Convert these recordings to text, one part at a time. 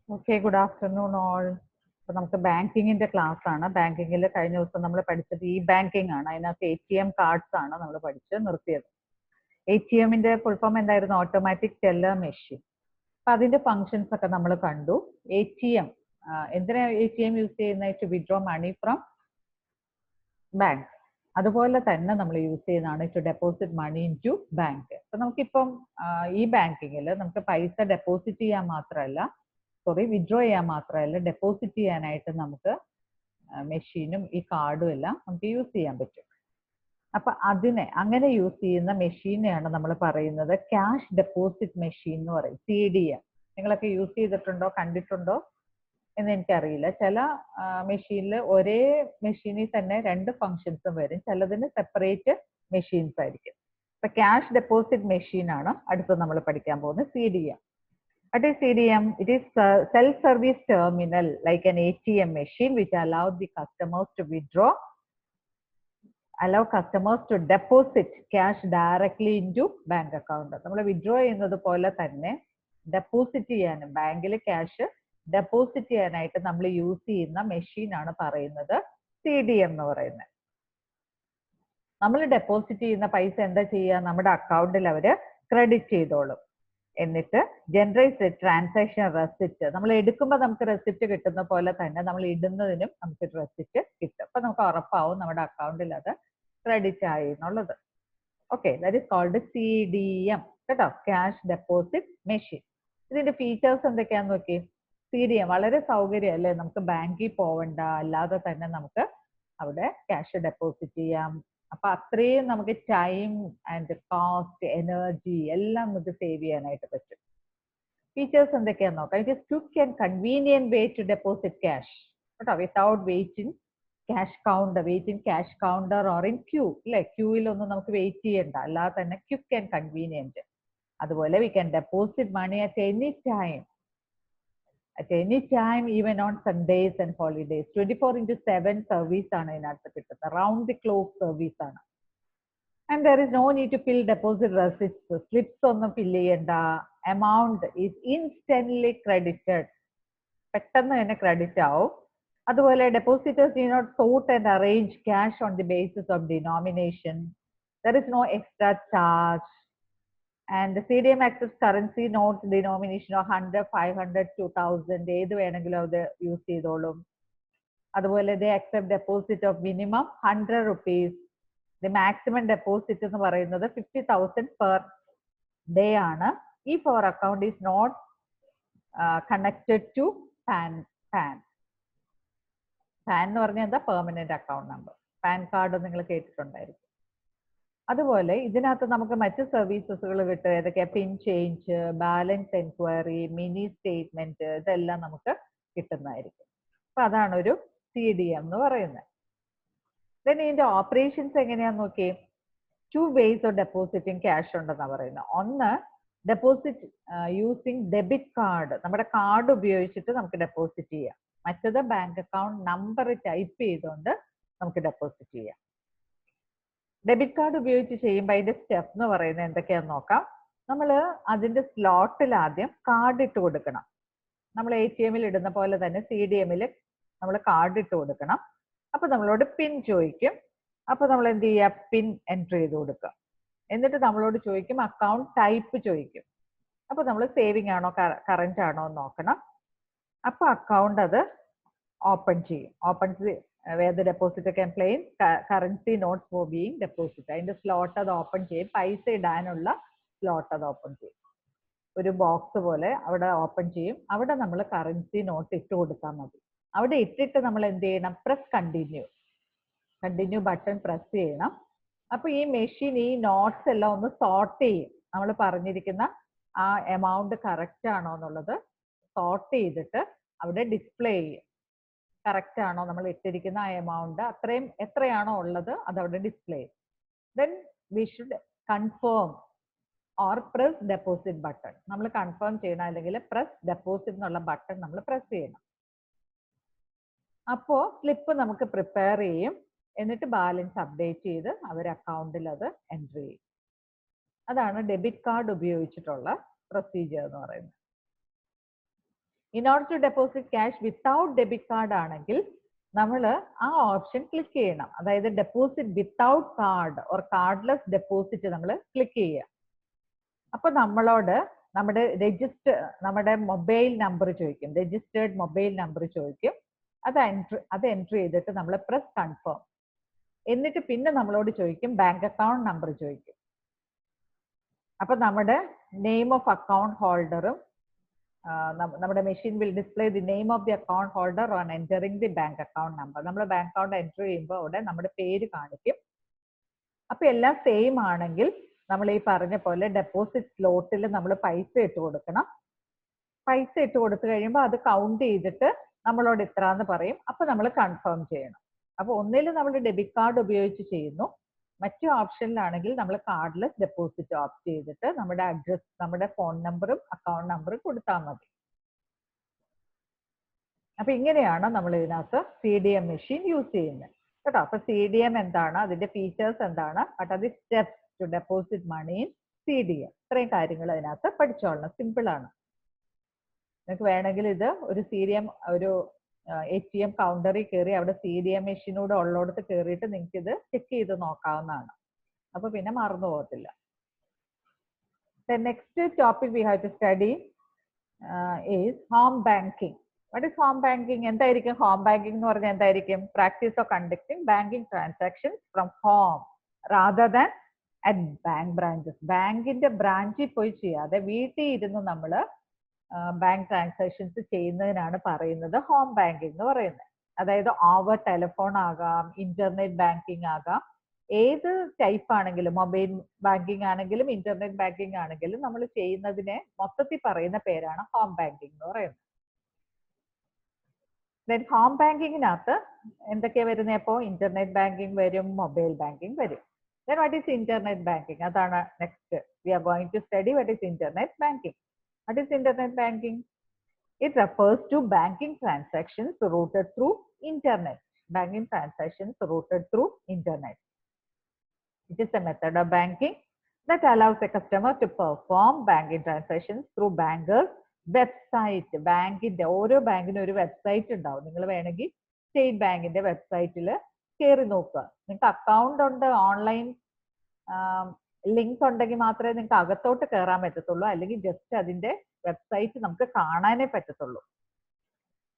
Okay, good afternoon all. അപ്പോൾ നമുക്ക് ബാങ്കിങ്ങിന്റെ class ആണ്. ബാങ്കിങ്ങിൽ കഴിഞ്ഞ ദിവസം നമ്മൾ പഠിച്ചത് ഇ ബാങ്കിങ് ആണ്. അതിനകത്ത് ATM കാർഡ്സ് ആണ് നമ്മൾ പഠിച്ച് നിർത്തിയത്. ATMന്റെ ഫുൾ ഫോം എന്തായിരുന്നു? Automatic teller machine. അപ്പൊ അതിന്റെ ഫങ്ഷൻസ് ഒക്കെ നമ്മൾ കണ്ടു. ATM എന്തിനാ ATM യൂസ് ചെയ്യുന്നത്? To withdraw money from bank. അതുപോലെ തന്നെ നമ്മൾ യൂസ് ചെയ്യുന്നതാണ് to deposit money into bank. അപ്പൊ നമുക്കിപ്പം ഈ ബാങ്കിങ്ങിൽ നമുക്ക് പൈസ ഡെപ്പോസിറ്റ് ചെയ്യാൻ മാത്രമല്ല, വിഡ്രോ ചെയ്യാൻ മാത്രമല്ല, ഡെപ്പോസിറ്റ് ചെയ്യാനായിട്ട് നമുക്ക് മെഷീനും ഈ കാർഡും എല്ലാം നമുക്ക് യൂസ് ചെയ്യാൻ പറ്റും. അപ്പൊ അങ്ങനെ യൂസ് ചെയ്യുന്ന മെഷീനെയാണ് നമ്മൾ പറയുന്നത് ക്യാഷ് ഡെപ്പോസിറ്റ് മെഷീൻ എന്ന് പറയും, CDM. നിങ്ങളൊക്കെ യൂസ് ചെയ്തിട്ടുണ്ടോ, കണ്ടിട്ടുണ്ടോ എന്ന് എനിക്കറിയില്ല. ചില മെഷീനിൽ ഒരേ മെഷീനിൽ തന്നെ രണ്ട് ഫങ്ഷൻസും വരും, ചിലതിന് സെപ്പറേറ്റ് മെഷീൻസ് ആയിരിക്കും. അപ്പൊ ക്യാഷ് ഡെപ്പോസിറ്റ് മെഷീൻ ആണ് അടുത്ത് നമ്മൾ പഠിക്കാൻ പോകുന്നത്, CDM. What is CDM? It is self-service terminal like an ATM machine which allows the customers to allow customers to deposit cash directly into bank account. നമ്മൾ withdraw ചെയ്യുന്നത് പോലെ തന്നെ ഡെപ്പോസിറ്റ് ചെയ്യാനും ബാങ്കിൽ ക്യാഷ് ഡെപ്പോസിറ്റ് ചെയ്യാനായിട്ട് നമ്മൾ യൂസ് ചെയ്യുന്ന machine ആണ് പറയുന്നത് CDM എന്ന് പറയുന്നത്. നമ്മൾ ഡെപ്പോസിറ്റ് ചെയ്യുന്ന പൈസ എന്താ ചെയ്യുക? നമ്മുടെ അക്കൗണ്ടിൽ അവര് ക്രെഡിറ്റ് ചെയ്തോളും. എന്നിട്ട് ജനറേറ്റ് ട്രാൻസാക്ഷൻ റെസിപ്റ്റ്. നമ്മൾ എടുക്കുമ്പോൾ നമുക്ക് റെസിപ്റ്റ് കിട്ടുന്ന പോലെ തന്നെ നമ്മൾ ഇടുന്നതിനും നമുക്ക് റെസിപ്റ്റ് കിട്ടും. അപ്പൊ നമുക്ക് ഉറപ്പാവും നമ്മുടെ അക്കൗണ്ടിൽ അത് ക്രെഡിറ്റ് ആയി എന്നുള്ളത്. Okay, that is called CDM കേട്ടോ, ക്യാഷ് ഡെപ്പോസിറ്റ് മെഷീൻ. ഇതിന്റെ ഫീച്ചേഴ്സ് എന്തൊക്കെയാന്ന് നോക്കി. CDM വളരെ സൗകര്യം അല്ലേ, നമുക്ക് ബാങ്കിൽ പോവണ്ട, അല്ലാതെ തന്നെ നമുക്ക് അവിടെ ക്യാഷ് ഡെപ്പോസിറ്റ് ചെയ്യാം. അപ്പൊ അത്രയും നമുക്ക് ടൈം ആൻഡ് കോസ്റ്റ്, എനർജി എല്ലാം നമുക്ക് സേവ് ചെയ്യാനായിട്ട് പറ്റും. ഫീച്ചേഴ്സ് എന്തൊക്കെയാന്ന് നോക്കാം. It is quick and convenient way to deposit cash കേട്ടോ, without waiting cash counter or in queue. അല്ലെ, ക്യൂവിലൊന്നും നമുക്ക് വെയിറ്റ് ചെയ്യണ്ട, അല്ലാതെ തന്നെ ക്വിക്ക് ആൻഡ് കൺവീനിയന്റ്. അതുപോലെ we can deposit money at any time, even on Sundays and holidays. 24/7 service ആണ് ഇതിനകത്ത് കിട്ടുന്നത്, റൗണ്ട് ദി ക്ലോക്ക് സർവീസ് ആണ്. And there is no need to fill deposit receipts, slips ഒന്നും fill ചെയ്യണ്ട. Amount is instantly credited, പെട്ടെന്ന് തന്നെ credit ആവും. അതുപോലെ depositors do not sort and arrange cash on the basis of denomination. There is no extra charge. And the CDM accepts currency notes denomination of 100, 500, 2000 ഏത് വേണമെങ്കിലും അത് use ചെയ്തോളും. അതുപോലെ they accept deposit of minimum 100 rupees. The maximum deposit എന്ന് പറയുന്നത് 50,000 per day ആണ്. If our account is not connected to PAN എന്ന് പറഞ്ഞാൽ എന്താ? Permanent account number. PAN card നിങ്ങൾ കേട്ടിട്ടുണ്ടായിരിക്കും. അതുപോലെ ഇതിനകത്ത് നമുക്ക് മറ്റ് സർവീസസുകൾ കിട്ടും. ഏതൊക്കെയാ? PIN change, balance enquiry, mini statement, ഇതെല്ലാം നമുക്ക് കിട്ടുന്നതായിരിക്കും. അപ്പൊ അതാണ് ഒരു CDM എന്ന് പറയുന്നത്. then ഇതിന്റെ ഓപ്പറേഷൻസ് എങ്ങനെയാന്ന് നോക്കിയേ. 2 ways of depositing ക്യാഷ് ഉണ്ടെന്നാണ് പറയുന്നത്. ഒന്ന്, ഡെപ്പോസിറ്റ് യൂസിങ് ഡെബിറ്റ് കാർഡ്, നമ്മുടെ കാർഡ് ഉപയോഗിച്ചിട്ട് നമുക്ക് ഡെപ്പോസിറ്റ് ചെയ്യാം. മറ്റത് ബാങ്ക് അക്കൗണ്ട് നമ്പർ ടൈപ്പ് ചെയ്തുകൊണ്ട് നമുക്ക് ഡെപ്പോസിറ്റ് ചെയ്യാം. ഡെബിറ്റ് കാർഡ് ഉപയോഗിച്ച് ചെയ്യുമ്പോൾ അതിന്റെ സ്റ്റെപ്പ് എന്ന് പറയുന്നത് എന്തൊക്കെയാന്ന് നോക്കാം. നമ്മൾ അതിന്റെ സ്ലോട്ടിൽ ആദ്യം കാർഡ് ഇട്ട് കൊടുക്കണം. നമ്മൾ ATM ഇടുന്ന പോലെ തന്നെ CDM നമ്മൾ കാർഡ് ഇട്ട് കൊടുക്കണം. അപ്പൊ നമ്മളോട് പിൻ ചോദിക്കും. അപ്പൊ നമ്മൾ എന്ത് ചെയ്യുക? പിൻ എൻറ്റർ ചെയ്ത് കൊടുക്കുക. എന്നിട്ട് നമ്മളോട് ചോദിക്കും അക്കൗണ്ട് ടൈപ്പ് ചോദിക്കും. അപ്പൊ നമ്മൾ സേവിങ് ആണോ കറന്റ് ആണോ എന്ന് നോക്കണം. അപ്പൊ അക്കൗണ്ട് അത് ഓപ്പൺ ചെയ്യും. where the deposit can plain currency notes for being deposited. അതിന്റെ സ്ലോട്ട് അത് ഓപ്പൺ ചെയ്യും. പൈസ ഇടാനുള്ള സ്ലോട്ട് അത് ഓപ്പൺ ചെയ്യും. ഒരു ബോക്സ് പോലെ അവിടെ ഓപ്പൺ ചെയ്യും. അവിടെ നമ്മൾ കറൻസി നോട്ട് ഇട്ട് കൊടുത്താൽ മതി. അവിടെ ഇട്ടിട്ട് നമ്മൾ എന്ത് ചെയ്യണം? പ്രസ് കണ്ടിന്യൂ ബട്ടൺ പ്രസ് ചെയ്യണം. അപ്പൊ ഈ മെഷീൻ ഈ നോട്ട്സ് എല്ലാം ഒന്ന് സോർട്ട് ചെയ്യും. നമ്മൾ പറഞ്ഞിരിക്കുന്ന ആ എമൗണ്ട് കറക്റ്റ് ആണോ എന്നുള്ളത് സോർട്ട് ചെയ്തിട്ട് അവിടെ ഡിസ്പ്ലേ ചെയ്യും. കറക്റ്റ് ആണോ നമ്മൾ ഇട്ടിരിക്കുന്ന ആ എമൗണ്ട്, അത്രയും എത്രയാണോ ഉള്ളത് അത് അവിടെ ഡിസ്പ്ലേ ചെയ്യും. Then we should confirm or press deposit button. നമ്മൾ കൺഫേം ചെയ്യണം, അല്ലെങ്കിൽ പ്രസ് ഡെപ്പോസിറ്റ് എന്നുള്ള ബട്ടൺ നമ്മൾ പ്രസ് ചെയ്യണം. അപ്പോ സ്ലിപ്പ് നമുക്ക് പ്രിപ്പയർ ചെയ്യും. എന്നിട്ട് ബാലൻസ് അപ്ഡേറ്റ് ചെയ്ത് അവർ അക്കൗണ്ടിൽ അത് എൻട്രി ചെയ്യും. അതാണ് ഡെബിറ്റ് കാർഡ് ഉപയോഗിച്ചിട്ടുള്ള പ്രൊസീജിയർ എന്ന് പറയുന്നത്. In order to deposit cash without debit card ആണെങ്കിൽ നമ്മൾ ആ ഓപ്ഷൻ ക്ലിക്ക് ചെയ്യണം. അതായത് deposit without card or cardless deposit നമ്മൾ ക്ലിക്ക് ചെയ്യുക. അപ്പൊ നമ്മളോട് നമ്മുടെ മൊബൈൽ നമ്പർ ചോദിക്കും, രജിസ്റ്റേർഡ് മൊബൈൽ നമ്പർ ചോദിക്കും. അത് എൻട്രി ചെയ്തിട്ട് നമ്മൾ പ്രസ് കൺഫേം. എന്നിട്ട് പിന്നെ നമ്മളോട് ചോദിക്കും ബാങ്ക് അക്കൗണ്ട് നമ്പർ ചോദിക്കും. അപ്പൊ നമ്മുടെ നെയിം ഓഫ് അക്കൗണ്ട് ഹോൾഡറും നമ്മുടെ machine will display the name of the account holder on entering the bank account number. നമ്മൾ ബാങ്ക് അക്കൗണ്ട് എൻറ്റർ ചെയ്യുമ്പോൾ അവിടെ നമ്മുടെ പേര് കാണിക്കും. അപ്പൊ എല്ലാം സെയിം ആണെങ്കിൽ നമ്മൾ ഈ പറഞ്ഞ പോലെ ഡെപ്പോസിറ്റ് സ്ലോട്ടിൽ നമ്മൾ പൈസ ഇട്ട് കൊടുക്കണം. പൈസ ഇട്ട് കൊടുത്തു കഴിയുമ്പോൾ അത് കൗണ്ട് ചെയ്തിട്ട് നമ്മളോട് ഇത്ര എന്ന് പറയും. അപ്പൊ നമ്മൾ കൺഫേം ചെയ്യണം. അപ്പൊ ഒന്നിൽ നമ്മൾ ഡെബിറ്റ് കാർഡ് ഉപയോഗിച്ച് ചെയ്യുന്നു, മറ്റു ഓപ്ഷനിലാണെങ്കിൽ നമ്മൾ കാർഡ്ലെസ് ഡെപ്പോസിറ്റ് ഓപ്റ്റ് ചെയ്തിട്ട് നമ്മുടെ അഡ്രസ്, നമ്മുടെ ഫോൺ നമ്പറും അക്കൗണ്ട് നമ്പറും കൊടുത്താൽ മതി. അപ്പൊ ഇങ്ങനെയാണ് നമ്മൾ ഇതിനകത്ത് CDM മെഷീൻ യൂസ് ചെയ്യുന്നത് കേട്ടോ. അപ്പൊ CDM എന്താണ്, അതിന്റെ ഫീച്ചേഴ്സ് എന്താണ്, what are the steps to deposit money in CDM, ഇത്രയും കാര്യങ്ങൾ അതിനകത്ത് പഠിച്ചോളണം. സിമ്പിൾ ആണ്. നിങ്ങൾക്ക് വേണമെങ്കിൽ ഇത് ഒരു CDM ഒരു ATM കൗണ്ടറിൽ കയറി അവിടെ CDM മെഷീനോട് ഉള്ളടത്ത് കയറിയിട്ട് നിങ്ങൾക്ക് ഇത് ചെക്ക് ചെയ്ത് നോക്കാവുന്നതാണ്. അപ്പൊ പിന്നെ മറന്നു പോകത്തില്ല. The next topic we have to study is home banking. What is home banking? എന്തായിരിക്കും home banking എന്ന് പറഞ്ഞാൽ എന്തായിരിക്കും? Practice of conducting banking transactions from home rather than at bank branches. ബാങ്കിന്റെ ബ്രാഞ്ചിൽ പോയി ചെയ്യാതെ വീട്ടിൽ ഇരുന്ന് നമ്മൾ ബാങ്ക് ട്രാൻസാക്ഷൻസ് ചെയ്യുന്നതിനാണ് പറയുന്നത് ഹോം ബാങ്കിങ് എന്ന് പറയുന്നത്. അതായത് ഓവർ ടെലിഫോൺ ആകാം, ഇന്റർനെറ്റ് ബാങ്കിങ് ആകാം, ഏത് ടൈപ്പ് ആണെങ്കിലും, മൊബൈൽ ബാങ്കിങ് ആണെങ്കിലും ഇന്റർനെറ്റ് ബാങ്കിങ് ആണെങ്കിലും നമ്മൾ ചെയ്യുന്നതിനെ മൊത്തത്തിൽ പറയുന്ന പേരാണ് ഹോം ബാങ്കിങ് എന്ന് പറയുന്നത്. ദെൻ ഹോം ബാങ്കിങ്ങിനകത്ത് എന്തൊക്കെയാ വരുന്നത്? അപ്പോൾ ഇന്റർനെറ്റ് ബാങ്കിങ് വരും, മൊബൈൽ ബാങ്കിങ് വരും. Then what is internet banking? അതാണ് next. We are going to study what is internet banking. What is internet banking? It refers to banking transactions routed through internet. Banking transactions routed through internet. It is a method of banking that allows a customer to perform banking transactions through bankers' website. ബാങ്കിന്റെ ഓരോ ബാങ്കിനും ഒരു website ഉണ്ടാവും. നിങ്ങൾ വേണമെങ്കിൽ state ബാങ്കിന്റെ വെബ്സൈറ്റിൽ കയറി നോക്കുക. നിങ്ങൾക്ക് അക്കൗണ്ട് ഉണ്ട്, ഓൺലൈൻ ലിങ്ക് ഉണ്ടെങ്കിൽ മാത്രമേ നിങ്ങൾക്ക് അകത്തോട്ട് കയറാൻ പറ്റത്തുള്ളൂ, അല്ലെങ്കിൽ ജസ്റ്റ് അതിന്റെ വെബ്സൈറ്റ് നമുക്ക് കാണാനേ പറ്റത്തുള്ളൂ.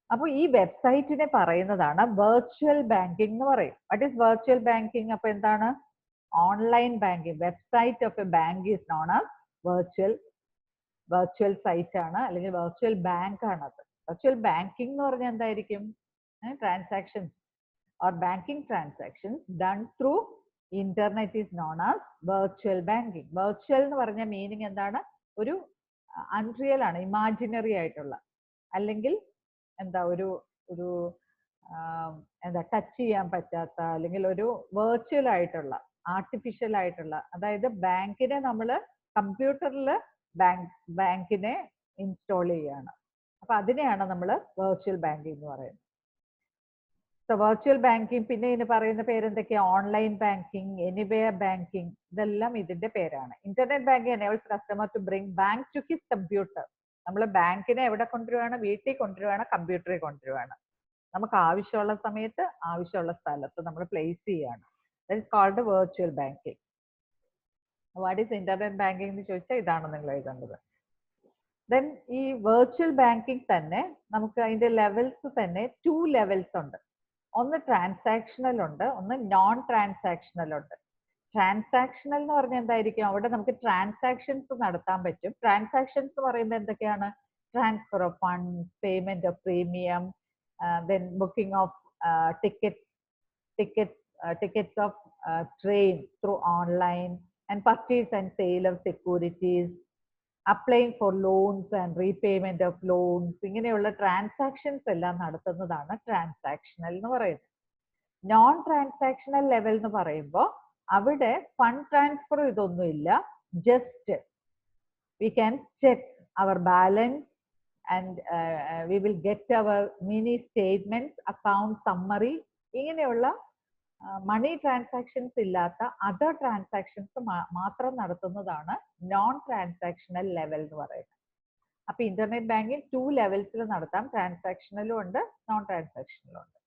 അപ്പോൾ ഈ വെബ്സൈറ്റിനെ പറയുന്നതാണ് വെർച്വൽ ബാങ്കിങ് എന്ന് പറയും. What is virtual banking? അപ്പൊ എന്താണ്? Online banking. Website of a bank is known as virtual site ആണ്, അല്ലെങ്കിൽ വെർച്വൽ ബാങ്ക് ആണത്. വെർച്വൽ ബാങ്കിങ് എന്ന് പറഞ്ഞാൽ എന്തായിരിക്കും? Transactions or banking transactions done through internet is known as virtual banking. Virtual എന്ന് പറഞ്ഞ മീനിങ് എന്താണ്? ഒരു അൺറിയൽ ആണ്, ഇമാജിനറി ആയിട്ടുള്ള, അല്ലെങ്കിൽ എന്താ ഒരു ഒരു എന്താ ടച്ച് ചെയ്യാൻ പറ്റാത്ത, അല്ലെങ്കിൽ ഒരു വെർച്വൽ ആയിട്ടുള്ള, ആർട്ടിഫിഷ്യൽ ആയിട്ടുള്ള, അതായത് ബാങ്കിനെ നമ്മൾ കമ്പ്യൂട്ടറിൽ ബാങ്കിനെ ഇൻസ്റ്റാൾ ചെയ്യാണ്. അപ്പൊ അതിനെയാണ് നമ്മൾ വെർച്വൽ ബാങ്കിങ് എന്ന് പറയുന്നത്. സോ വെർച്വൽ ബാങ്കിങ്, പിന്നെ ഇതിന് പറയുന്ന പേരെന്തൊക്കെയാ? ഓൺലൈൻ ബാങ്കിങ്, എനിവെയർ ബാങ്കിങ്, ഇതെല്ലാം ഇതിന്റെ പേരാണ്. Internet banking enables customer to bring bank to his computer. നമ്മൾ ബാങ്കിനെ എവിടെ കൊണ്ടുവരുവാണ്? വീട്ടിൽ കൊണ്ടുവരുവാണ്, കമ്പ്യൂട്ടറിൽ കൊണ്ടുവരുവാണ്. നമുക്ക് ആവശ്യമുള്ള സമയത്ത് ആവശ്യമുള്ള സ്ഥലത്ത് നമ്മൾ പ്ലേസ് ചെയ്യാണ്. That is called virtual banking. What is internet banking എന്ന് ചോദിച്ചാൽ ഇതാണ് നിങ്ങൾ എഴുതേണ്ടത്. ദെൻ ഈ വെർച്വൽ ബാങ്കിങ് തന്നെ നമുക്ക് അതിന്റെ ലെവൽസ് തന്നെ 2 ലെവൽസ് ഉണ്ട്. ഒന്ന് ട്രാൻസാക്ഷണൽ ഉണ്ട്, ഒന്ന് നോൺ ട്രാൻസാക്ഷണൽ ഉണ്ട്. ട്രാൻസാക്ഷണൽ എന്ന് പറഞ്ഞാൽ എന്തായിരിക്കും? അവിടെ നമുക്ക് ട്രാൻസാക്ഷൻസ് നടത്താൻ പറ്റും. ട്രാൻസാക്ഷൻസ് എന്ന് പറയുന്നത് എന്തൊക്കെയാണ്? Transfer of funds, payment of premium, then booking of tickets of train through online, and purchase and sale of securities, applying four loans and repayment of loans. ഇങ്ങനെയുള്ള ട്രാൻസാക്ഷൻസ് എല്ലാം നടത്തുന്നതാണ് ട്രാൻസാക്ഷണൽ എന്ന് പറയുന്നത്. നോൺ ട്രാൻസാക്ഷണൽ ലെവൽ എന്ന് പറയുമ്പോൾ അവിടെ fund transfer ഇതൊന്നുമില്ല. Just we can check our balance and we will get our mini statements, account summary. ഇങ്ങനെയുള്ള മണി ട്രാൻസാക്ഷൻസ് ഇല്ലാത്ത അതർ ട്രാൻസാക്ഷൻസ് മാത്രം നടത്തുന്നതാണ് നോൺ ട്രാൻസാക്ഷണൽ ലെവൽ എന്ന് പറയുന്നത്. അപ്പൊ ഇന്റർനെറ്റ് ബാങ്കിങ് 2 ലെവൽസിൽ നടത്താം, ട്രാൻസാക്ഷണലും ഉണ്ട്, നോൺ ട്രാൻസാക്ഷണലും ഉണ്ട്.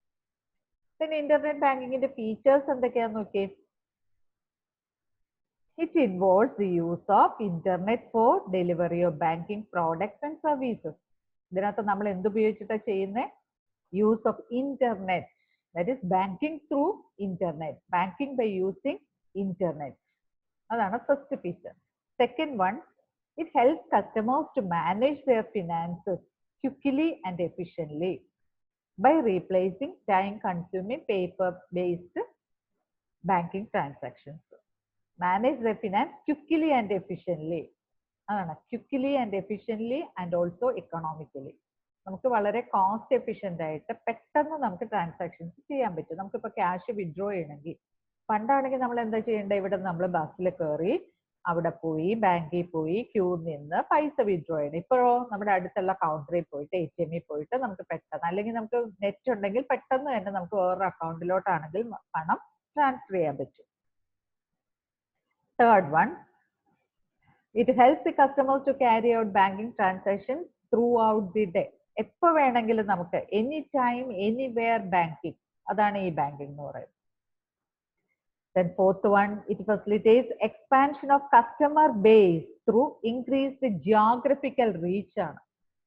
പിന്നെ ഇന്റർനെറ്റ് ബാങ്കിങ്ങിന്റെ ഫീച്ചേഴ്സ് എന്തൊക്കെയാന്ന് നോക്കിയേ. It involves the use of internet for delivery of banking products and services. ഇതിനകത്ത് നമ്മൾ എന്ത് ഉപയോഗിച്ചിട്ടാണ് ചെയ്യുന്നത്? Use of internet, that is banking through internet, banking by using internet. അതാണ് first feature. Second one, it helps customers to manage their finances quickly and efficiently by replacing time consuming paper based banking transactions. Manage their finance quickly and efficiently. അതാണ് quickly and efficiently and also economically. നമുക്ക് വളരെ cost efficient ആയിട്ട് പെട്ടെന്ന് നമുക്ക് transactions ചെയ്യാൻ പറ്റും. നമുക്കിപ്പോൾ cash withdraw ചെയ്യണമെങ്കിൽ, പണ്ടാണെങ്കിൽ നമ്മൾ എന്താ ചെയ്യേണ്ടത്? ഇവിടെ നമ്മൾ ബസ്സിൽ കയറി അവിടെ പോയി ബാങ്കിൽ പോയി ക്യൂ നിന്ന് പൈസ വിഡ്രോ ചെയ്യണം. ഇപ്പോഴോ നമ്മുടെ അടുത്തുള്ള കൗണ്ടറിൽ പോയിട്ട് ATM പോയിട്ട് നമുക്ക് പെട്ടെന്ന്, അല്ലെങ്കിൽ നമുക്ക് നെറ്റ് ഉണ്ടെങ്കിൽ പെട്ടെന്ന് തന്നെ നമുക്ക് വേറൊരു അക്കൗണ്ടിലോട്ടാണെങ്കിൽ പണം ട്രാൻസ്ഫർ ചെയ്യാൻ പറ്റും. Third one, it helps the customers to carry out banking transactions throughout the day. എപ്പോ വേണമെങ്കിലും നമുക്ക് എനി ടൈം എനിവെയർ ബാങ്കിങ്, അതാണ് ഈ ബാങ്കിങ് എന്ന് പറയുന്നത്. Then fourth one, it facilitates expansion of customer base through increased geographical reach ആണ്.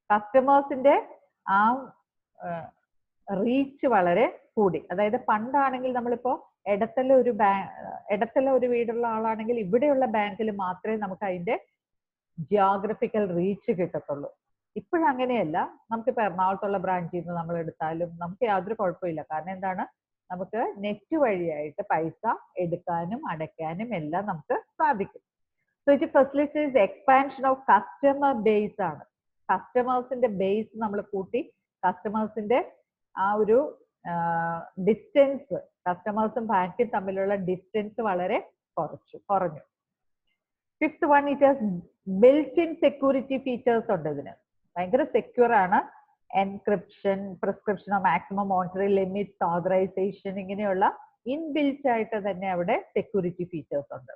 കസ്റ്റമേഴ്സിന്റെ ആ reach വളരെ കൂടി. അതായത് പണ്ടാണെങ്കിൽ നമ്മളിപ്പോ ഇടത്തല ഒരു വീടുള്ള ആളാണെങ്കിൽ ഇവിടെയുള്ള ബാങ്കിൽ മാത്രമേ നമുക്ക് അതിന്റെ ജിയോഗ്രഫിക്കൽ റീച്ച് കിട്ടത്തുള്ളൂ. ഇപ്പോഴങ്ങനെയല്ല. നമുക്കിപ്പോ എറണാകുളത്തുള്ള ബ്രാഞ്ചിൽ നിന്ന് നമ്മൾ എടുത്താലും നമുക്ക് യാതൊരു കുഴപ്പമില്ല. കാരണം എന്താണ്? നമുക്ക് നെറ്റ് വഴിയായിട്ട് പൈസ എടുക്കാനും അടയ്ക്കാനും എല്ലാം നമുക്ക് സാധിക്കും. So it facilitates expansion of customer base ആണ്. കസ്റ്റമേഴ്സിന്റെ ബേസ് നമ്മൾ കൂട്ടി, കസ്റ്റമേഴ്സിന്റെ ആ ഒരു ഡിസ്റ്റൻസ്, കസ്റ്റമേഴ്സും ബാങ്കും തമ്മിലുള്ള ഡിസ്റ്റൻസ് വളരെ കുറഞ്ഞു. Fifth one, it has built in security features ഉണ്ട്. ഇതിന് ഭയങ്കര സെക്യൂർ ആണ്. Encryption, prescription of maximum monetary limits, authorization, ഇങ്ങനെയുള്ള ഇൻബിൽറ്റ് ആയിട്ട് തന്നെ അവിടെ സെക്യൂരിറ്റി ഫീച്ചേഴ്സ് ഉണ്ട്.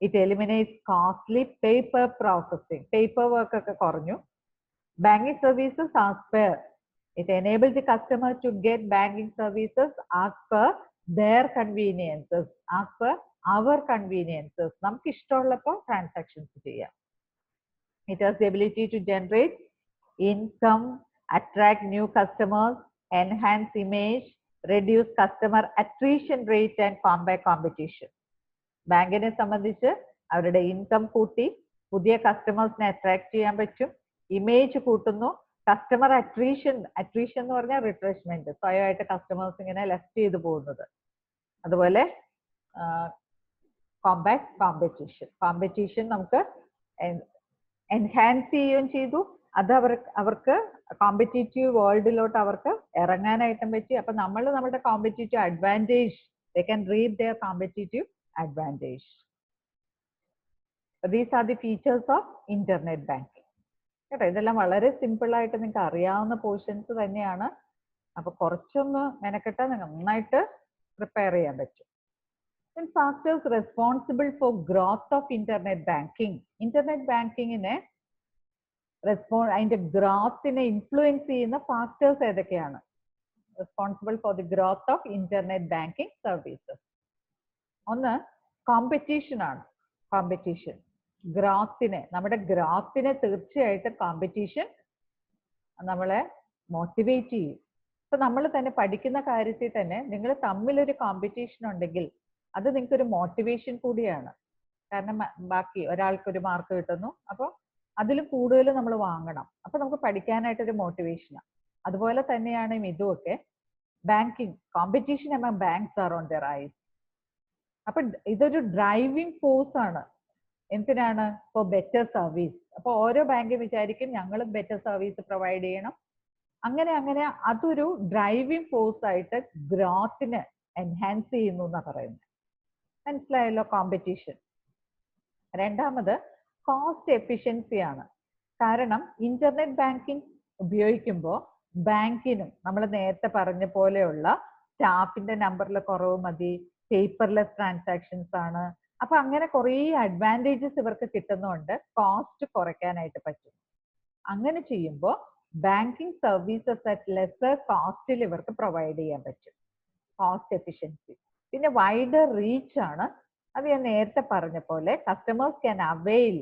It eliminates costly paper processing, paper work ഒക്കെ കുറഞ്ഞു. Banking services as per, it enables the customer to get banking services as per their conveniences, as per our conveniences. നമുക്ക് ഇഷ്ടമുള്ളപ്പോൾ transactions ചെയ്യാം. It has the ability to generate income, attract new customers, enhance image, reduce customer attrition rate and combat competition. ബാങ്കിനെ സംബന്ധിച്ച് അവരുടെ income കൂട്ടി പുതിയ കസ്റ്റമേഴ്സിനെ attract ചെയ്യാൻ പറ്റും, ഇമേജ് കൂട്ടുന്നു. കസ്റ്റമർ അട്രീഷൻ എന്ന് പറഞ്ഞാൽ റിട്രഷ്മെന്റ്, സ്വയമായിട്ട് കസ്റ്റമേഴ്സ് ഇങ്ങനെ ലെഫ്റ്റ് ചെയ്തു പോകുന്നത്. അതുപോലെ കോമ്പറ്റീഷൻ നമുക്ക് എൻഹാൻസ് ചെയ്യുകയും ചെയ്തു. അത് അവർക്ക് കോമ്പറ്റീറ്റീവ് വേൾഡിലോട്ട് അവർക്ക് ഇറങ്ങാനായിട്ടും പറ്റി. അപ്പൊ നമ്മൾ നമ്മുടെ competitive advantage, they can read their competitive advantage. These are the features of internet banking. കേട്ടോ, ഇതെല്ലാം വളരെ സിമ്പിൾ ആയിട്ട് നിങ്ങൾക്ക് അറിയാവുന്ന പോർഷൻസ് തന്നെയാണ്. അപ്പൊ കുറച്ചൊന്ന് മെനക്കെട്ടാൽ നിങ്ങൾക്ക് നന്നായിട്ട് പ്രിപ്പയർ ചെയ്യാൻ പറ്റും. Factors responsible for growth of internet banking. Internet ബാങ്കിങ്ങിനെ അതിന്റെ ഗ്രോത്തിനെ ഇൻഫ്ലുവൻസ് ചെയ്യുന്ന ഫാക്ടേഴ്സ് ഏതൊക്കെയാണ്? Responsible for the growth of internet banking services. ഒന്ന് കോമ്പറ്റീഷൻ ആണ്. കോമ്പറ്റീഷൻ നമ്മുടെ ഗ്രോത്തിനെ തീർച്ചയായിട്ടും കോമ്പറ്റീഷൻ നമ്മളെ മോട്ടിവേറ്റ് ചെയ്യും. ഇപ്പൊ നമ്മൾ തന്നെ പഠിക്കുന്ന കാര്യത്തിൽ തന്നെ നിങ്ങൾ തമ്മിലൊരു കോമ്പറ്റീഷൻ ഉണ്ടെങ്കിൽ അത് നിങ്ങൾക്ക് ഒരു മോട്ടിവേഷൻ കൂടിയാണ്. കാരണം ബാക്കി ഒരാൾക്കൊരു മാർക്ക് കിട്ടുന്നു, അപ്പോൾ അതിലും കൂടുതൽ നമ്മൾ വാങ്ങണം. അപ്പൊ നമുക്ക് പഠിക്കാനായിട്ടൊരു മോട്ടിവേഷനാണ്. അതുപോലെ തന്നെയാണ് ഇതുമൊക്കെ. Banking competition among banks are on their eyes. അപ്പൊ ഇതൊരു ഡ്രൈവിംഗ് ഫോഴ്സ് ആണ്. എന്തിനാണ്? For better service. അപ്പൊ ഓരോ ബാങ്കും വിചാരിക്കും ഞങ്ങളും ബെറ്റർ സർവീസ് പ്രൊവൈഡ് ചെയ്യണം. അങ്ങനെ അതൊരു ഡ്രൈവിംഗ് ഫോഴ്സ് ആയിട്ട് ഗ്രോത്തിനെ എൻഹാൻസ് ചെയ്യുന്നു എന്നാ പറയുന്നത്. മനസ്സിലായല്ലോ കോമ്പറ്റീഷൻ. രണ്ടാമത് കോസ്റ്റ് എഫിഷ്യൻസി ആണ്. കാരണം ഇന്റർനെറ്റ് ബാങ്കിങ് ഉപയോഗിക്കുമ്പോൾ ബാങ്കിനും നമ്മൾ നേരത്തെ പറഞ്ഞ പോലെയുള്ള സ്റ്റാഫിന്റെ നമ്പറിൽ കുറവ് മതി, പേപ്പർലെസ് ട്രാൻസാക്ഷൻസ് ആണ്. അപ്പൊ അങ്ങനെ കുറേ അഡ്വാൻറ്റേജസ് ഇവർക്ക് കിട്ടുന്നതുകൊണ്ട് കോസ്റ്റ് കുറയ്ക്കാനായിട്ട് പറ്റും. അങ്ങനെ ചെയ്യുമ്പോൾ ബാങ്കിങ് സർവീസസ് അറ്റ് ലെസർ കോസ്റ്റിൽ ഇവർക്ക് പ്രൊവൈഡ് ചെയ്യാൻ പറ്റും. Cost efficiency. പിന്നെ വൈഡർ റീച്ച് ആണ്. അത് ഞാൻ നേരത്തെ പറഞ്ഞ പോലെ customers can avail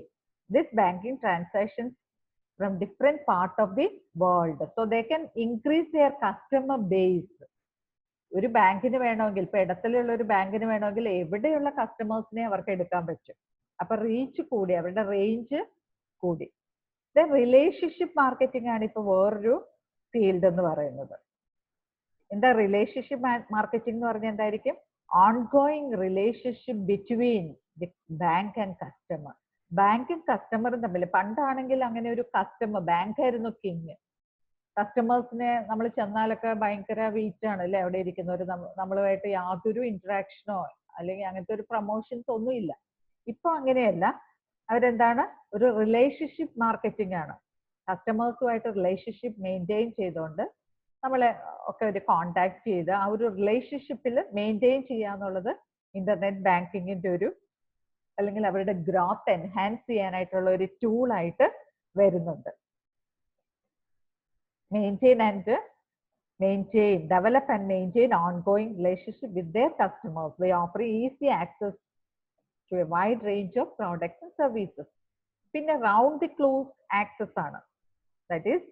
this banking transactions from different part of the world. So they can increase their customer base. ഒരു ബാങ്കിന് വേണമെങ്കിൽ, ഇപ്പൊ ഇടത്തിലുള്ള ഒരു ബാങ്കിന് വേണമെങ്കിൽ എവിടെയുള്ള കസ്റ്റമേഴ്സിനെ അവർക്ക് എടുക്കാൻ പറ്റും. അപ്പൊ റീച്ച് കൂടി, അവരുടെ റേഞ്ച് കൂടി. റിലേഷൻഷിപ്പ് മാർക്കറ്റിംഗ് ആണ് ഇപ്പൊ വേറൊരു ഫീൽഡ് എന്ന് പറയുന്നത്. എന്താ റിലേഷൻഷിപ്പ് മാർക്കറ്റിംഗ് എന്ന് പറഞ്ഞാൽ എന്തായിരിക്കും? Ongoing relationship between the bank and customer. ബാങ്കും കസ്റ്റമറും തമ്മിൽ, പണ്ടാണെങ്കിൽ അങ്ങനെ ഒരു കസ്റ്റമർ, ബാങ്ക് ആയിരുന്നു കിങ്. കസ്റ്റമേഴ്സിനെ നമ്മൾ ചെന്നാലൊക്കെ ഭയങ്കര വീറ്റ് ആണ് അല്ലെ അവിടെ ഇരിക്കുന്നവർ, നമ്മളുമായിട്ട് യാതൊരു ഇന്ററാക്ഷനോ അല്ലെങ്കിൽ അങ്ങനത്തെ ഒരു പ്രൊമോഷൻസ് ഒന്നും ഇല്ല. ഇപ്പൊ അങ്ങനെയല്ല. അവരെന്താണ്, ഒരു റിലേഷൻഷിപ്പ് മാർക്കറ്റിംഗ് ആണ്. കസ്റ്റമേഴ്സുമായിട്ട് റിലേഷൻഷിപ്പ് മെയിൻറ്റെയിൻ ചെയ്തുകൊണ്ട് നമ്മളെ ഒക്കെ ഒരു കോണ്ടാക്ട് ചെയ്ത് ആ ഒരു റിലേഷൻഷിപ്പിൽ മെയിൻറ്റെയിൻ ചെയ്യാന്നുള്ളത് ഇന്റർനെറ്റ് ബാങ്കിങ്ങിന്റെ ഒരു, അല്ലെങ്കിൽ അവരുടെ ഗ്രോത്ത് എൻഹാൻസ് ചെയ്യാനായിട്ടുള്ള ഒരു ടൂളായിട്ട് വരുന്നുണ്ട്. develop and maintain ongoing relationship with their customers. They offer easy access to a wide range of products and services. പിന്നെ round the clock access ആണ്. That is,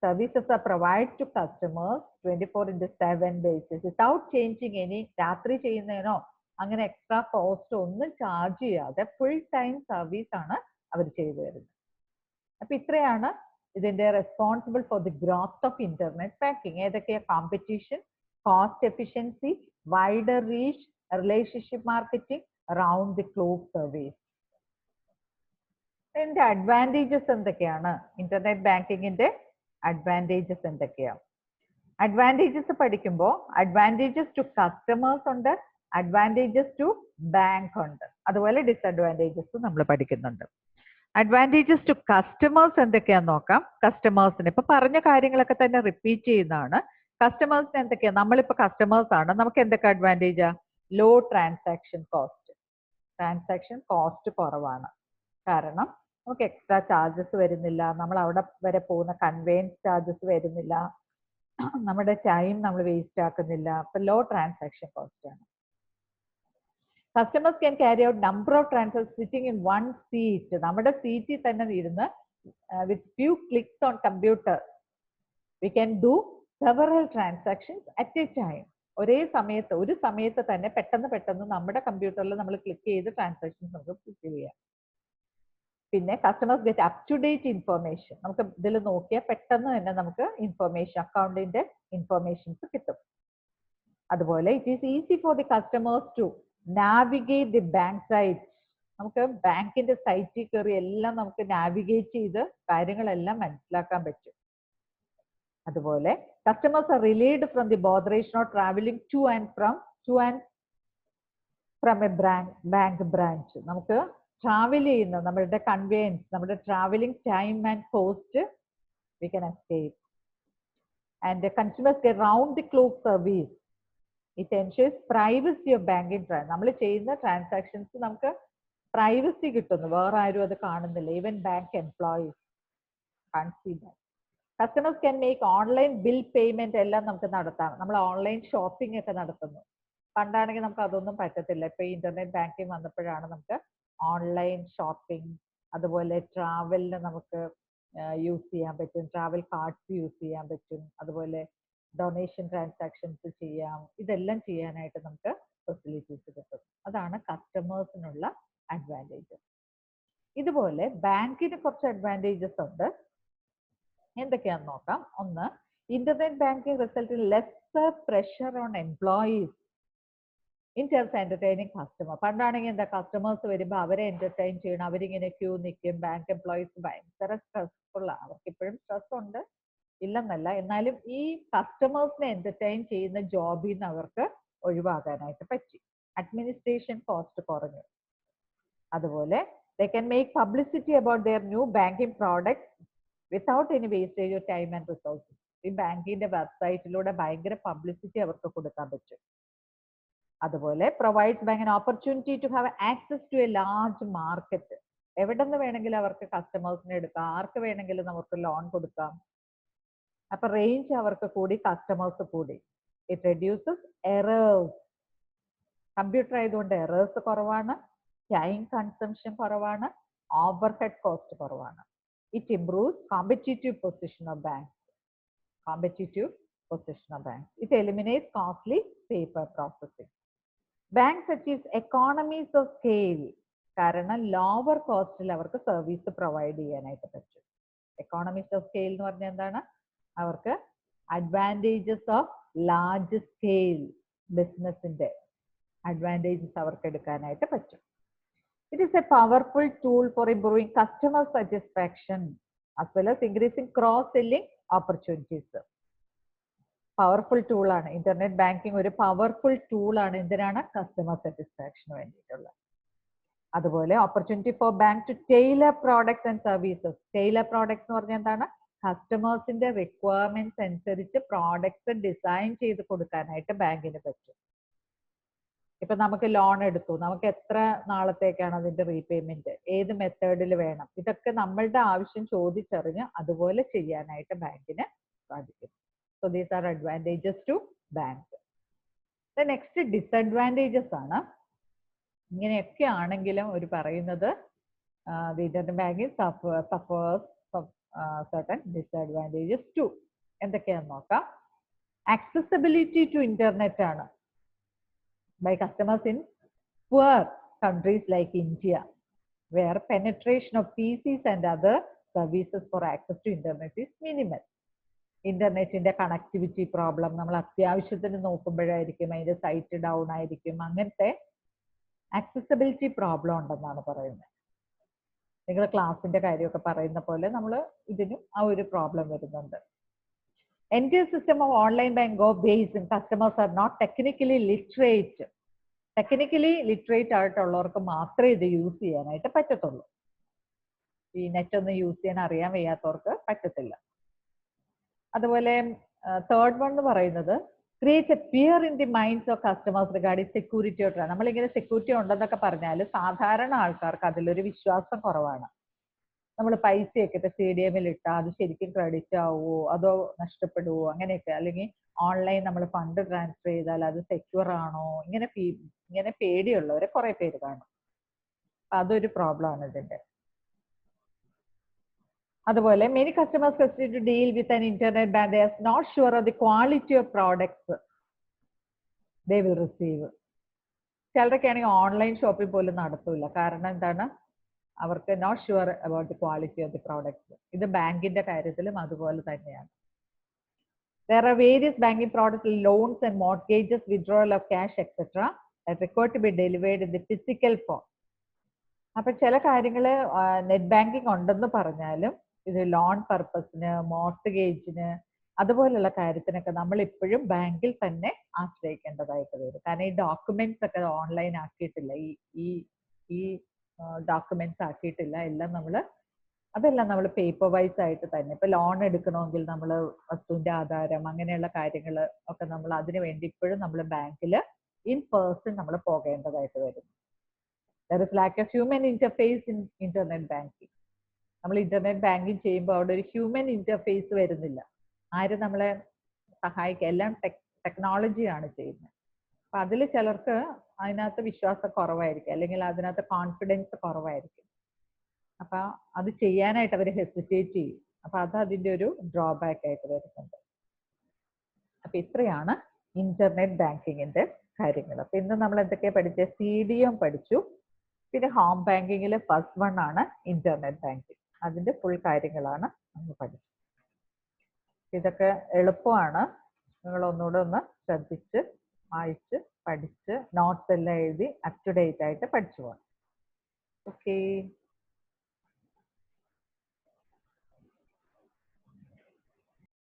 services are provided to customers 24/7 basis without changing any. രാത്രി ചെയ്യുന്നതിനോ അങ്ങനെ extra cost ഒന്നും charge ചെയ്യാതെ full time service ആണ് അവർ ചെയ്തു തരുന്നത്. അപ്പൊ ഇത്രയാണ് ഇതിന്റെ responsible for the growth of internet banking. ഏതൊക്കെയാ? Competition, cost efficiency, wider reach, relationship marketing, round the clock service. ഇതിന്റെ അഡ്വാൻറ്റേജസ് എന്തൊക്കെയാണ്? ഇന്റർനെറ്റ് ബാങ്കിങ്ങിന്റെ അഡ്വാൻറ്റേജസ് എന്തൊക്കെയാണ്? അഡ്വാൻറ്റേജസ് പഠിക്കുമ്പോൾ അഡ്വാൻറ്റേജസ് ടു കസ്റ്റമേഴ്സ് ഉണ്ട്, അഡ്വാൻറ്റേജസ് ടു ബാങ്ക് ഉണ്ട്, അതുപോലെ ഡിസഡ്വാൻറ്റേജസ് നമ്മൾ പഠിക്കുന്നുണ്ട്. അഡ്വാൻറ്റേജസ് ടു കസ്റ്റമേഴ്സ് എന്തൊക്കെയാന്ന് നോക്കാം. കസ്റ്റമേഴ്സിന് ഇപ്പൊ പറഞ്ഞ കാര്യങ്ങളൊക്കെ തന്നെ റിപ്പീറ്റ് ചെയ്യുന്നതാണ്. കസ്റ്റമേഴ്സിന് എന്തൊക്കെയാ? നമ്മളിപ്പോ കസ്റ്റമേഴ്സ് ആണ്, നമുക്ക് എന്തൊക്കെ അഡ്വാൻറ്റേജാ? Low transaction cost. Transaction cost കുറവാണ്. കാരണം നമുക്ക് എക്സ്ട്രാ ചാർജസ് വരുന്നില്ല, നമ്മൾ അവിടെ വരെ പോകുന്ന കൺവെയൻസ് ചാർജസ് വരുന്നില്ല, നമ്മുടെ ടൈം നമ്മൾ വേസ്റ്റ് ആക്കുന്നില്ല. അപ്പൊ ലോ ട്രാൻസാക്ഷൻ കോസ്റ്റ് ആണ്. Customers can carry out number of transactions sitting in one seat. നമ്മുടെ സീറ്റിൽ തന്നെ ഇരുന്ന് with few clicks on computer we can do several transactions at a time. ഒരേ സമയത്ത്, ഒരു സമയത്ത് തന്നെ പെട്ടെന്ന് നമ്മുടെ കമ്പ്യൂട്ടറിൽ നമ്മൾ ക്ലിക്ക് ചെയ്ത് ട്രാൻസാക്ഷൻസ് നമുക്ക് ചെയ്യാം. പിന്നെ customers get up to date information. നമുക്ക് ഇതിൽ നോക്കിയാൽ പെട്ടെന്ന് തന്നെ നമുക്ക് ഇൻഫർമേഷൻ, അക്കൗണ്ടിന്റെ ഇൻഫർമേഷൻസ് കിട്ടും. അതുപോലെ it is easy for the customers to navigate the bank site. നമുക്ക് ബാങ്കിന്റെ സൈറ്റിൽ കയറി എല്ലാം നമുക്ക് നാവിഗേറ്റ് ചെയ്ത് കാര്യങ്ങളെല്ലാം മനസ്സിലാക്കാൻ പറ്റും. അതുപോലെ customers are relieved from the botheration of travelling to and from a bank branch. നമുക്ക് ട്രാവൽ ചെയ്യുന്ന നമ്മളുടെ കൺവെയൻസ്, നമ്മുടെ travelling time and cost we can escape. And consumers get round the clock service. It ensures privacy of banking. നമ്മൾ ചെയ്യുന്ന transactions നമുക്ക് privacy കിട്ടുന്നു, വേറെ ആരും അത് കാണുന്നില്ല. Even bank employees can't see that. Customers can make online bill payment എല്ലാം നമുക്ക് നടത്താം. നമ്മൾ ഓൺലൈൻ ഷോപ്പിംഗ് ഒക്കെ നടത്തുന്നു. പണ്ടാണെങ്കിൽ നമുക്ക് അതൊന്നും പറ്റത്തില്ല. ഇപ്പൊ ഇന്റർനെറ്റ് ബാങ്കിങ് വന്നപ്പോഴാണ് നമുക്ക് ഓൺലൈൻ ഷോപ്പിംഗ്, അതുപോലെ ട്രാവലിന് നമുക്ക് യൂസ് ചെയ്യാൻ പറ്റും, ട്രാവൽ കാർഡ്സ് യൂസ് ചെയ്യാൻ പറ്റും, അതുപോലെ ഡൊണേഷൻ ട്രാൻസാക്ഷൻസ് ചെയ്യാം. ഇതെല്ലാം ചെയ്യാനായിട്ട് നമുക്ക് ഫെസിലിറ്റീസ് കിട്ടും. അതാണ് കസ്റ്റമേഴ്സിനുള്ള അഡ്വാൻറ്റേജസ്. ഇതുപോലെ ബാങ്കിന് കുറച്ച് അഡ്വാൻറ്റേജസ് ഉണ്ട്. എന്തൊക്കെയാണെന്ന് നോക്കാം. ഒന്ന്, internet banking result in lesser pressure on employees in terms entertaining customer. പണ്ടാണെങ്കിൽ എന്താ, കസ്റ്റമേഴ്സ് വരുമ്പോൾ അവരെ എന്റർടൈൻ ചെയ്യണം, അവരിങ്ങനെ ക്യൂ നിൽക്കും. ബാങ്ക് എംപ്ലോയീസ് ഭയങ്കര സ്ട്രെസ്ഫുൾ ആണ്. അവർക്ക് ഇപ്പോഴും സ്ട്രെസ് ഉണ്ട്, ഇല്ലെന്നല്ല. എന്നാലും ഈ കസ്റ്റമേഴ്സിനെ എന്റർടൈൻ ചെയ്യുന്ന ജോബിൽ നിന്ന് അവർക്ക് ഒഴിവാകാനായിട്ട് പറ്റി. അഡ്മിനിസ്ട്രേഷൻ കോസ്റ്റ് കുറഞ്ഞു. അതുപോലെ they can make publicity about their new banking products without any wastage of time and resources. ഈ ബാങ്കിന്റെ വെബ്സൈറ്റിലൂടെ ഭയങ്കര പബ്ലിസിറ്റി അവർക്ക് കൊടുക്കാൻ പറ്റും. അതുപോലെ provides bank an opportunity to have access to a large market. എവിടെ നിന്ന് വേണമെങ്കിലും അവർക്ക് കസ്റ്റമേഴ്സിനെ എടുക്കാം, ആർക്ക് വേണമെങ്കിലും നമുക്ക് ലോൺ കൊടുക്കാം. അപ്പൊ റേഞ്ച് അവർക്ക് കൂടി, കസ്റ്റമേഴ്സ് കൂടി. It reduces errors. കമ്പ്യൂട്ടർ ആയതുകൊണ്ട് എറേഴ്സ് കുറവാണ്, ടൈം കൺസംഷൻ കുറവാണ്, ഓവർഹെഡ് കോസ്റ്റ് കുറവാണ്. It improves competitive position of banks. Competitive position of banks. It eliminates costly paper processing. Banks achieves economies of scale. കാരണം lower കോസ്റ്റിൽ അവർക്ക് service provide ചെയ്യാനായിട്ട് പറ്റും. Economies of scale എന്ന് പറഞ്ഞാൽ എന്താണ്? അവർക്ക് അഡ്വാൻറ്റേജസ് ഓഫ് ലാർജ് സ്കെയിൽ ബിസിനസിന്റെ അഡ്വാൻറ്റേജസ് അവർക്ക് എടുക്കാനായിട്ട് പറ്റും. It is a powerful tool for improving customer satisfaction as well as increasing cross selling opportunities. Powerful tool ആണ് ഇന്റർനെറ്റ് ബാങ്കിങ്. ഒരു പവർഫുൾ ടൂൾ ആണ്. എന്തിനാണ്? കസ്റ്റമർ സാറ്റിസ്ഫാക്ഷന് വേണ്ടിയിട്ടുള്ള. അതുപോലെ opportunity for bank to tailor products and services. Tailor products എന്ന് പറഞ്ഞാൽ എന്താണ്? കസ്റ്റമേഴ്സിന്റെ റിക്വയർമെന്റ്സ് അനുസരിച്ച് പ്രോഡക്ട്സ് ഡിസൈൻ ചെയ്ത് കൊടുക്കാനായിട്ട് ബാങ്കിന് പറ്റും. ഇപ്പൊ നമുക്ക് ലോൺ എടുത്തു, നമുക്ക് എത്ര നാളത്തേക്കാണ് അതിന്റെ റീപേയ്മെന്റ്, ഏത് മെത്തേഡിൽ വേണം, ഇതൊക്കെ നമ്മളുടെ ആവശ്യം ചോദിച്ചറിഞ്ഞ് അതുപോലെ ചെയ്യാനായിട്ട് ബാങ്കിന് സാധിക്കും. So these are advantages to bank. Next disadvantages ആണ്. ഇങ്ങനെയൊക്കെ ആണെങ്കിലും ഒരു പറയുന്നത് the internet banking suffers certain disadvantages too. എന്തൊക്കെയാണെന്ന് നോക്കാം. ആക്സസിബിലിറ്റി ടു ഇന്റർനെറ്റ് ആണ് by customers in poor countries like India, where penetration of PCs and other services for access to internet is minimal. ഇന്റർനെറ്റിന്റെ connectivity problem നമ്മൾ അത്യാവശ്യത്തിന് നോക്കുമ്പോഴായിരിക്കും അതിന്റെ site down ആയിരിക്കും. അങ്ങനത്തെ accessibility problem ഉണ്ടെന്നാണ് പറയുന്നത്. നിങ്ങൾ ക്ലാസിന്റെ കാര്യമൊക്കെ പറയുന്ന പോലെ നമ്മൾ ഇതിനും ആ ഒരു പ്രോബ്ലം വരുന്നുണ്ട്. Entire system of online bank go based and customers are not technically literate. Technically literate ആയിട്ടുള്ളവർക്ക് മാത്രമേ ഇത് യൂസ് ചെയ്യാനായിട്ട് പറ്റത്തുള്ളൂ. ഈ നെറ്റ് ഒന്ന് യൂസ് ചെയ്യാൻ അറിയാൻ വയ്യാത്തവർക്ക് പറ്റത്തില്ല. അതുപോലെ തേർഡ് വൺ എന്ന് പറയുന്നത് create A fear in the minds of customers regarding security of. നമ്മളിങ്ങനെ സെക്യൂരിറ്റി ഉണ്ടെന്നൊക്കെ പറഞ്ഞാൽ സാധാരണ ആൾക്കാർക്ക് അതിലൊരു വിശ്വാസം കുറവാണ്. നമ്മൾ പൈസയൊക്കെ ഇപ്പൊ CDM-ൽ ഇട്ടാൽ അത് ശരിക്കും ക്രെഡിറ്റ് ആവുമോ അതോ നഷ്ടപ്പെടുവോ അങ്ങനെയൊക്കെ, അല്ലെങ്കിൽ ഓൺലൈൻ നമ്മൾ ഫണ്ട് ട്രാൻസ്ഫർ ചെയ്താൽ അത് സെക്യൂർ ആണോ, ഇങ്ങനെ പേടിയുള്ളവരെ കുറെ പേര് കാണും. അതൊരു പ്രോബ്ലം ആണ് ഇതിന്റെ. അതുപോലെ many customers hesitate to deal with an internet bank. They are not sure of the quality of products they will receive. ചിലരൊക്കെ ആണെങ്കിൽ ഓൺലൈൻ ഷോപ്പിംഗ് പോലും നടത്തൂല. കാരണം എന്താണ്? അവർക്ക് not sure about the quality of the products. ഇത് ബാങ്കിന്റെ കാര്യത്തിലും അതുപോലെ തന്നെയാണ്. There are various banking products, loans and mortgages, withdrawal of cash, etc. that require to be delivered in the physical form. അപ്പൊ ചില കാര്യങ്ങൾ നെറ്റ് ബാങ്കിങ് ഉണ്ടെന്ന് പറഞ്ഞാലും ഇത് ലോൺ പർപ്പസിന്, മോർട്ട്ഗേജിന്, അതുപോലുള്ള കാര്യത്തിനൊക്കെ നമ്മൾ ഇപ്പോഴും ബാങ്കിൽ തന്നെ ആശ്രയിക്കേണ്ടതായിട്ട് വരും. കാരണം ഈ ഡോക്യുമെന്റ്സ് ഒക്കെ ഓൺലൈൻ ആക്കിയിട്ടില്ല, ഈ ഡോക്യുമെന്റ്സ് ആക്കിയിട്ടില്ല. അതെല്ലാം നമ്മൾ പേപ്പർ വൈസ് ആയിട്ട് തന്നെ. ഇപ്പൊ ലോൺ എടുക്കണമെങ്കിൽ നമ്മൾ വസ്തുവിന്റെ ആധാരം അങ്ങനെയുള്ള കാര്യങ്ങൾ ഒക്കെ നമ്മൾ അതിനു വേണ്ടി ഇപ്പോഴും നമ്മൾ ബാങ്കിൽ ഇൻ പേഴ്സൺ നമ്മൾ പോകേണ്ടതായിട്ട് വരും. There is lack of human interface in internet banking. നമ്മൾ ഇന്റർനെറ്റ് ബാങ്കിങ് ചെയ്യുമ്പോൾ അവിടെ ഒരു ഹ്യൂമൻ ഇന്റർഫേസ് വരുന്നില്ല. ആരും നമ്മളെ സഹായിക്കുക, എല്ലാം ടെക്നോളജിയാണ് ചെയ്യുന്നത്. അപ്പൊ അതിൽ ചിലർക്ക് അതിനകത്ത് വിശ്വാസം കുറവായിരിക്കും, അല്ലെങ്കിൽ അതിനകത്ത് കോൺഫിഡൻസ് കുറവായിരിക്കും. അപ്പൊ അത് ചെയ്യാനായിട്ട് അവർ ഹെസിറ്റേറ്റ് ചെയ്യും. അപ്പൊ അത് അതിന്റെ ഒരു ഡ്രോബാക്ക് ആയിട്ട് വരുന്നുണ്ട്. അപ്പൊ ഇത്രയാണ് ഇന്റർനെറ്റ് ബാങ്കിങ്ങിന്റെ കാര്യങ്ങൾ. അപ്പൊ ഇന്ന് നമ്മൾ എന്തൊക്കെയാ പഠിച്ചത്? CDM പഠിച്ചു. പിന്നെ ഹോം ബാങ്കിങ്ങിൽ ഫസ്റ്റ് വൺ ആണ് ഇന്റർനെറ്റ് ബാങ്കിങ്. അതിന്റെ ഫുൾ കാര്യങ്ങളാണ് നമ്മൾ പഠിച്ചത്. ഇതൊക്കെ എളുപ്പമാണ്. നിങ്ങൾ ഒന്നുകൂടെ ഒന്ന് ശ്രദ്ധിച്ച് വായിച്ച് പഠിച്ച് നോട്ട്സ് എല്ലാം എഴുതി അപ് ടു ഡേറ്റ് ആയിട്ട് പഠിച്ചു പോകണം. ഓക്കെ.